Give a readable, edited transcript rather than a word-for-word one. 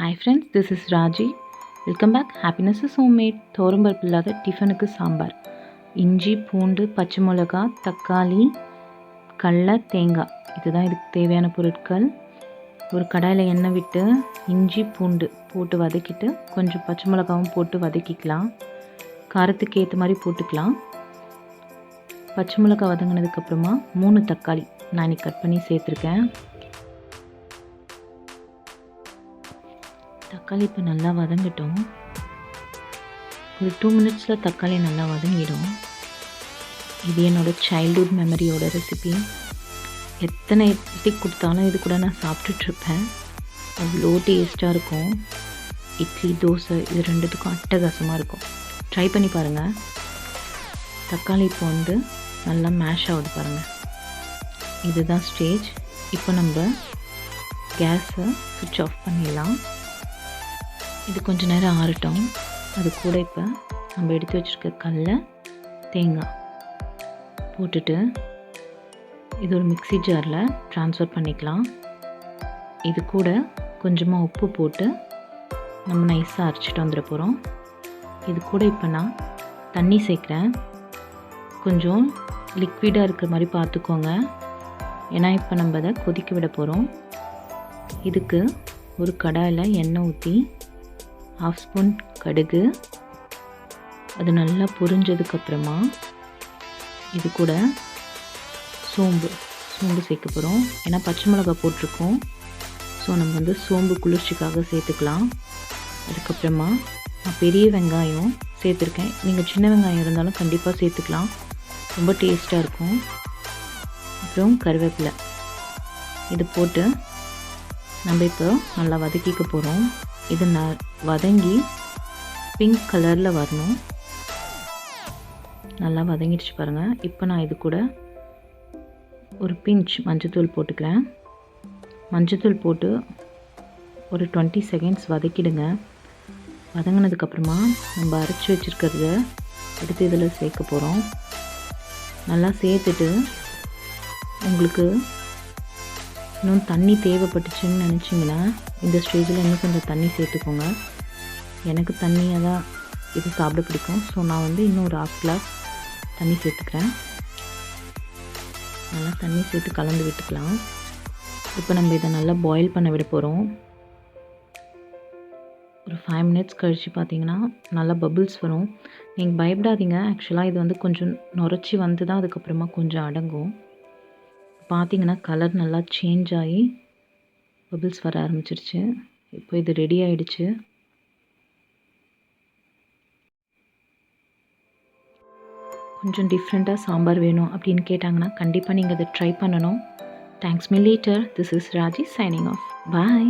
Hi friends, this is Raji. Welcome back. Happiness is homemade. தோரம்பருப்பு இல்லாத டிஃபனுக்கு சாம்பார். இஞ்சி, பூண்டு, பச்சை மிளகா, தக்காளி, கடலை, தேங்காய் இதுதான் இதுக்கு தேவையான பொருட்கள். ஒரு கடாயில் எண்ணெய் விட்டு இஞ்சி பூண்டு போட்டு வதக்கிட்டு கொஞ்சம் பச்சை மிளகாவும் போட்டு வதக்கிக்கலாம். காரத்துக்கு ஏற்ற மாதிரி போட்டுக்கலாம். பச்சை மிளகா வதங்கினதுக்கப்புறமா 3 தக்காளி நான் இன்னைக்கு கட் பண்ணி சேர்த்துருக்கேன். தக்காளி இப்போ நல்லா வதங்கட்டும். ஒரு 2 மினிட்ஸில் தக்காளி நல்லா வதங்கிடும். இது என்னோடய சைல்ட்ஹுட் மெமரியோட ரெசிபி. எத்தனை இட்லி கொடுத்தாலும் இது கூட நான் சாப்பிட்டுட்ருப்பேன். அவ்வளோ டேஸ்ட்டாக இருக்கும். இட்லி, தோசை இது ரெண்டுத்துக்கும் அட்டகாசமாக இருக்கும். ட்ரை பண்ணி பாருங்கள். தக்காளி இப்போ நல்லா மேஷ் ஆகுது பாருங்கள். இதுதான் ஸ்டேஜ். இப்போ நம்ம கேஸை சுவிட்ச் ஆஃப் பண்ணிடலாம். இது கொஞ்சம் நேரம் ஆறட்டும். அது கூட இப்போ நம்ம எடுத்து வச்சுருக்க கடலை, தேங்காய் போட்டுட்டு இது ஒரு மிக்ஸி ஜாரில் ட்ரான்ஸ்ஃபர் பண்ணிக்கலாம். இது கூட கொஞ்சமாக உப்பு போட்டு நம்ம நைஸாக அரைச்சிட்டு வந்துட போகிறோம். இது கூட இப்போ நான் தண்ணி சேர்க்குறேன். கொஞ்சம் லிக்விடாக இருக்கிற மாதிரி பார்த்துக்கோங்க. ஏன்னா இப்போ நம்ம அதை கொதிக்க விட போகிறோம். இதுக்கு ஒரு கடாயில் எண்ணெய் ஊற்றி 1/2 ஸ்பூன் கடுகு, அது நல்லா பொரிஞ்சதுக்கப்புறமா இது கூட சோம்பு சேர்க்க போகிறோம். ஏன்னா பச்சை மிளகா போட்டிருக்கோம். ஸோ நம்ம சோம்பு குளிர்ச்சிக்காக சேர்த்துக்கலாம். அதுக்கப்புறமா நான் பெரிய வெங்காயம் சேர்த்துருக்கேன். நீங்கள் சின்ன வெங்காயம் இருந்தாலும் கண்டிப்பாக சேர்த்துக்கலாம். ரொம்ப டேஸ்ட்டாக இருக்கும். அப்புறம் கருவேப்பிலை இது போட்டு நம்ம இப்போ நல்லா வதக்கிக்க போகிறோம். இது வதங்கி பிங்க் கலரில் வரணும். நல்லா வதங்கிடுச்சு பாருங்கள். இப்போ நான் இது கூட ஒரு பிஞ்ச் மஞ்சத்தூள் போட்டுக்கிறேன். மஞ்சத்தூள் போட்டு ஒரு 20 செகண்ட்ஸ் வதக்கிடுங்க. வதங்கினதுக்கப்புறமா நம்ம அரைச்சி வச்சுருக்கிறத எடுத்து இதில் சேர்க்க போகிறோம். நல்லா சேர்த்துட்டு உங்களுக்கு இன்னும் தண்ணி தேவைப்பட்டுச்சுன்னு நினச்சிங்கன்னா இந்த ஸ்டேஜில் இன்னும் கொஞ்சம் தண்ணி சேர்த்துக்கோங்க. எனக்கு தண்ணியாக தான் இது சாப்பிட பிடிக்கும். ஸோ நான் இன்னும் ஒரு 1/2 கிளாஸ் தண்ணி சேர்த்துக்கிறேன். நல்லா தண்ணி சேர்த்து கலந்து விட்டுக்கலாம். இப்போ நம்ம இதை நல்லா பாயில் பண்ண விட போகிறோம். ஒரு 5 மினிட்ஸ் கழித்து பார்த்தீங்கன்னா நல்லா பபிள்ஸ் வரும். நீங்கள் பயப்படாதீங்க. ஆக்சுவலாக இது கொஞ்சம் நுரைச்சி வந்து தான் அதுக்கப்புறமா கொஞ்சம் அடங்கும். பார்த்தீங்கன்னா கலர் நல்லா சேஞ்ச் ஆகி பபிள்ஸ் வர ஆரம்பிச்சிருச்சு. இப்போ இது ரெடி ஆகிடுச்சு. கொஞ்சம் டிஃப்ரெண்ட்டாக சாம்பார் வேணும் அப்படின்னு கேட்டாங்கன்னா கண்டிப்பாக நீங்கள் அதை ட்ரை பண்ணணும். Thanks me later. This is Raji signing off. Bye.